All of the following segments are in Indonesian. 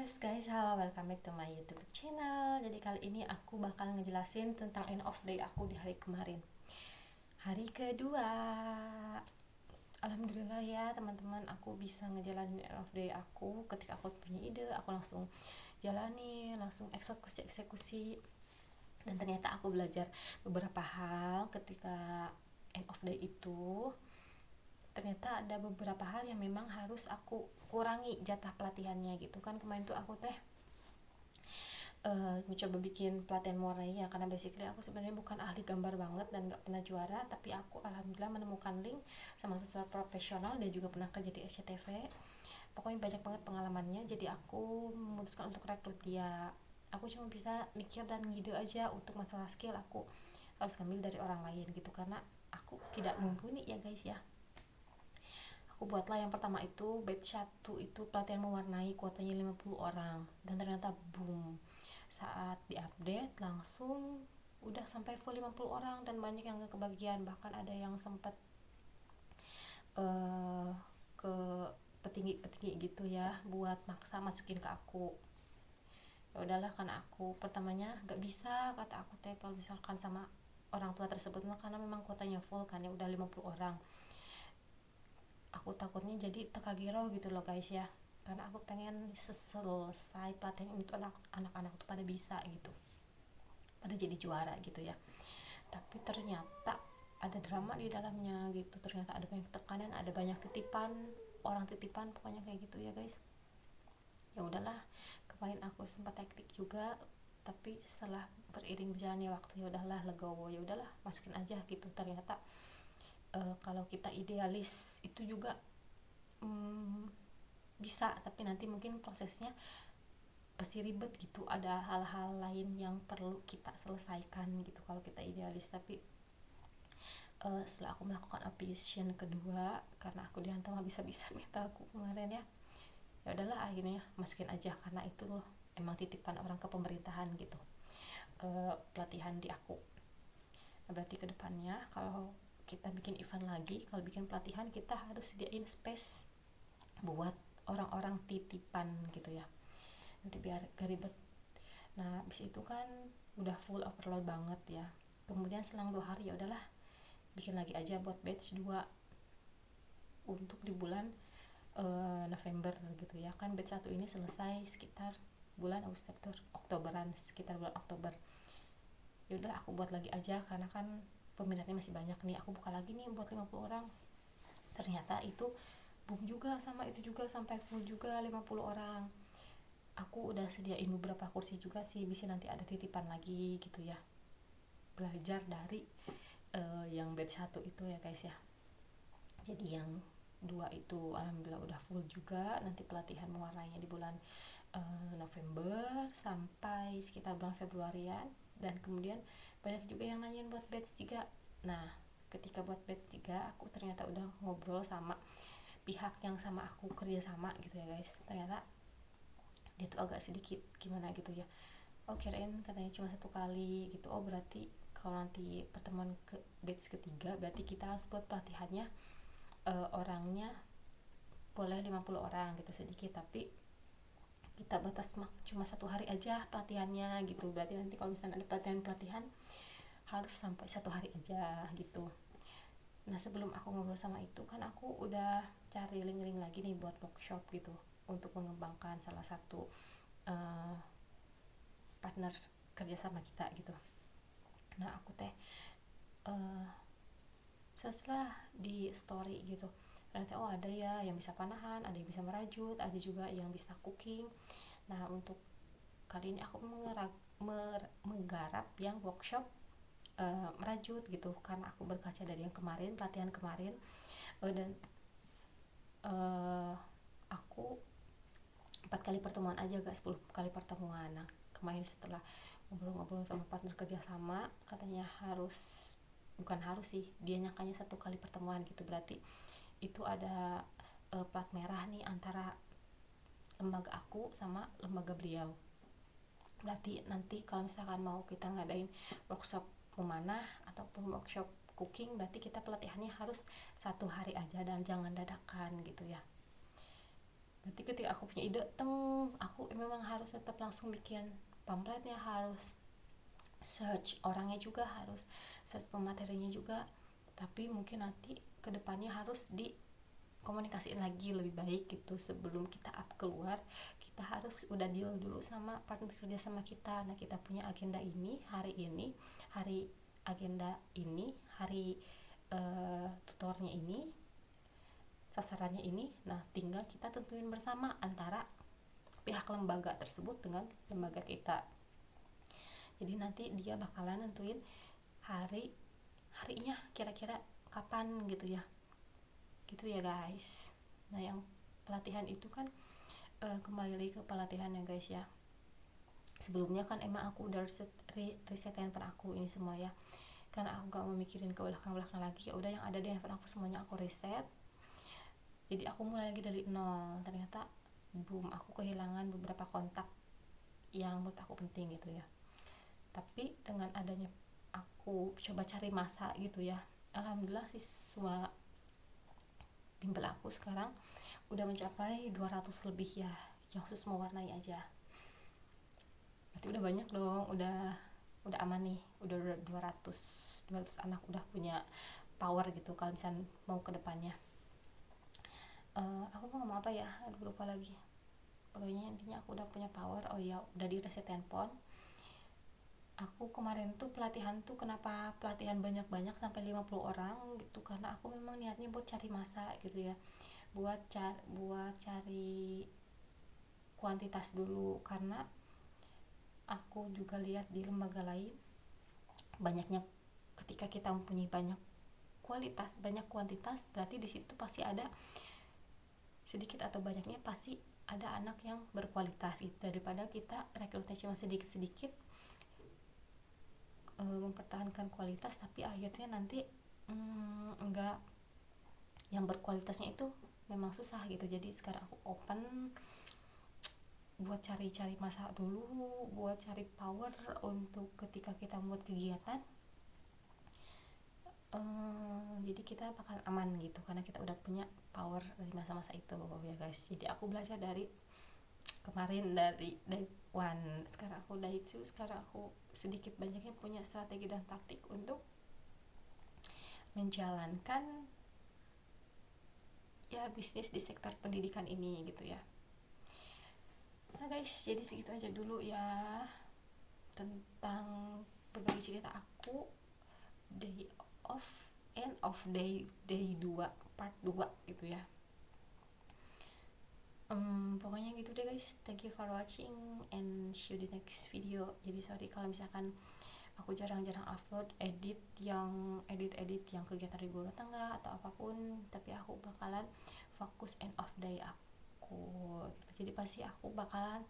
Yes guys, halo, welcome back to my YouTube channel. Jadi kali ini aku bakal ngejelasin tentang end of day aku di hari kemarin. Hari kedua. Alhamdulillah ya teman-teman, aku bisa ngejalanin end of day aku. Ketika aku punya ide, aku langsung jalani, langsung eksekusi. Dan ternyata aku belajar beberapa hal ketika end of day itu. Ternyata ada beberapa hal yang memang harus aku kurangi jatah pelatihannya gitu kan. Kemarin tuh aku mencoba bikin pelatihan mewarnai ya, karena basically aku sebenarnya bukan ahli gambar banget dan gak pernah juara, tapi aku alhamdulillah menemukan link sama tutor profesional dan juga pernah kerja di SCTV. Pokoknya banyak banget pengalamannya, jadi aku memutuskan untuk rekrut dia. Aku cuma bisa mikir dan ngide aja. Untuk masalah skill aku harus ngambil dari orang lain gitu, karena aku tidak mumpuni ya guys ya. Aku buatlah yang pertama itu batch 1 itu pelatihan mewarnai, kuotanya 50 orang, dan ternyata boom, saat diupdate langsung udah sampai full 50 orang dan banyak yang gak kebagian, bahkan ada yang sempat ke petinggi-petinggi gitu ya buat maksa masukin ke aku. Ya udahlah, karena aku pertamanya gak bisa, kata aku teh kalau misalkan sama orang tua tersebut, karena memang kuotanya full kan ya, udah 50 orang. Aku takutnya jadi tekagiro gitu loh guys ya, karena aku pengen selesai pelatihan ini tuh anak-anak tuh pada bisa gitu, pada jadi juara gitu ya. Tapi ternyata ada drama di dalamnya gitu, ternyata ada banyak tekanan, ada banyak titipan, orang titipan pokoknya kayak gitu ya guys. Ya udahlah, kemarin aku sempat hektik juga, tapi setelah beriring berjalannya waktu, ya udahlah legowo, ya udahlah masukin aja gitu. Ternyata kalau kita idealis itu juga bisa, tapi nanti mungkin prosesnya pasti ribet gitu, ada hal-hal lain yang perlu kita selesaikan gitu kalau kita idealis. Tapi setelah aku melakukan audition kedua, karena aku dihantam bisa-bisa minta aku kemarin ya, ya udahlah akhirnya masukin aja, karena itu loh emang titipan orang ke pemerintahan gitu, pelatihan di aku. Nah, berarti kedepannya kalau kita bikin event lagi, kalau bikin pelatihan, kita harus sediain space buat orang-orang titipan gitu ya, nanti biar gak ribet. Nah abis itu kan udah full overload banget ya, kemudian selang 2 hari ya udahlah bikin lagi aja buat batch 2 untuk di bulan November gitu ya. Kan batch 1 ini selesai sekitar bulan Oktoberan, sekitar bulan Oktober. Ya udah aku buat lagi aja, karena kan peminatnya masih banyak nih, aku buka lagi nih buat 50 orang. Ternyata itu boom juga, sama itu juga sampai full juga 50 orang. Aku udah sediain beberapa kursi juga sih, bisa nanti ada titipan lagi gitu ya, belajar dari yang batch 1 itu ya guys ya. Jadi yang 2 itu alhamdulillah udah full juga, nanti pelatihan mewarnainya di bulan November sampai sekitar bulan Februarian. Dan kemudian banyak juga yang nanyain buat batch 3. Nah ketika buat batch 3 aku ternyata udah ngobrol sama pihak yang sama aku kerja sama gitu ya guys. Ternyata dia tuh agak sedikit gimana gitu ya, oh kirain katanya cuma 1 kali gitu. Oh berarti kalau nanti pertemuan ke batch ketiga, berarti kita harus buat pelatihannya orangnya boleh 50 orang gitu, sedikit, tapi kita batas cuma 1 hari aja pelatihannya gitu. Berarti nanti kalau misalnya ada pelatihan harus sampai 1 hari aja gitu. Nah sebelum aku ngobrol sama itu kan aku udah cari link-link lagi nih buat workshop gitu, untuk mengembangkan salah satu partner kerjasama kita gitu. Nah aku setelah di story gitu, ternyata oh ada ya yang bisa panahan, ada yang bisa merajut, ada juga yang bisa cooking. Nah untuk kali ini aku menggarap yang workshop merajut gitu, karena aku berkaca dari yang kemarin, pelatihan kemarin, dan aku 4 kali pertemuan aja, gak 10 kali pertemuan. Nah kemarin setelah ngobrol-ngobrol sama partner kerjasama, katanya harus, bukan harus sih, dia nyangkanya 1 kali pertemuan gitu. Berarti itu ada plat merah nih antara lembaga aku sama lembaga beliau. Berarti nanti kalau misalkan mau kita ngadain workshop memanah ataupun workshop cooking, berarti kita pelatihannya harus 1 hari aja dan jangan dadakan gitu ya. Nanti ketika aku punya ide, aku memang harus tetap langsung bikin pamfletnya, harus search orangnya juga, harus search pematerinya juga. Tapi mungkin nanti kedepannya harus dikomunikasiin lagi lebih baik gitu. Sebelum kita up keluar, kita harus udah deal dulu sama partner kerja sama kita. Nah, kita punya agenda ini, hari agenda ini, hari tutornya ini, sasarannya ini. Nah, tinggal kita tentuin bersama antara pihak lembaga tersebut dengan lembaga kita. Jadi nanti dia bakalan nentuin harinya kira-kira kapan gitu ya guys. Nah, yang pelatihan itu kan kembali lagi ke pelatihan ya guys ya. Sebelumnya kan emang aku udah riset handphone aku ini semua ya, karena aku gak mau mikirin ke belakang lagi. Ya udah, yang ada di handphone aku semuanya aku riset. Jadi aku mulai lagi dari nol. Ternyata aku kehilangan beberapa kontak yang menurut aku penting gitu ya. Tapi dengan adanya aku coba cari masa gitu ya, alhamdulillah siswa bimbel aku sekarang udah mencapai 200 lebih ya, yang khusus mewarnai aja. Berarti udah banyak dong, udah aman nih, udah 200 anak udah punya power gitu kalau misalnya mau ke depannya. Aku mau ngomong apa ya, aduh lupa lagi. Pokoknya intinya aku udah punya power. Oh ya, udah di reset handphone. Aku kemarin tuh pelatihan tuh, kenapa pelatihan banyak-banyak sampai 50 orang gitu, karena aku memang niatnya buat cari masa gitu ya, buat cari kuantitas dulu. Karena aku juga lihat di lembaga lain banyaknya, ketika kita mempunyai banyak kualitas banyak kuantitas, berarti di situ pasti ada sedikit atau banyaknya pasti ada anak yang berkualitas gitu, daripada kita rekrutnya cuma sedikit-sedikit, mempertahankan kualitas tapi akhirnya nanti enggak, yang berkualitasnya itu memang susah gitu. Jadi sekarang aku open buat cari-cari masa dulu, buat cari power untuk ketika kita membuat kegiatan. Jadi kita bakal aman gitu karena kita udah punya power dari masa-masa itu ya guys. Jadi aku belajar dari kemarin, dari day one, sekarang aku day two, sekarang aku sedikit banyaknya punya strategi dan taktik untuk menjalankan ya bisnis di sektor pendidikan ini gitu ya. Nah guys, jadi segitu aja dulu ya tentang berbagi cerita aku day of end of day 2 part 2 gitu ya. Pokoknya gitu deh guys, thank you for watching and see you di next video. Jadi sorry kalau misalkan aku jarang-jarang upload edit yang kegiatan ribu rumah tangga atau apapun, tapi aku bakalan fokus end of day aku gitu. Jadi pasti aku bakalan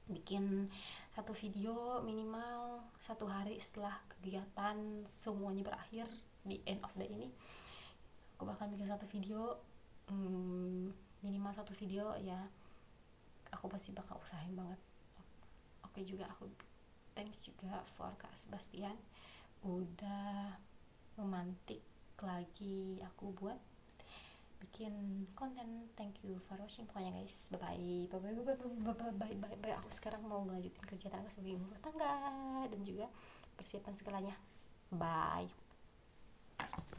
bikin satu video minimal satu hari setelah kegiatan semuanya berakhir di end of day ini. Aku bakal bikin satu video, minimal satu video ya. Aku pasti bakal usahain banget. Oke juga, aku thanks juga for Kak Sebastian udah memantik lagi aku buat bikin konten. Thank you for watching pokoknya guys. Bye bye. Aku sekarang mau ngelanjutin kegiatan aku sebagai ibu rumah tangga dan juga persiapan segalanya. Bye.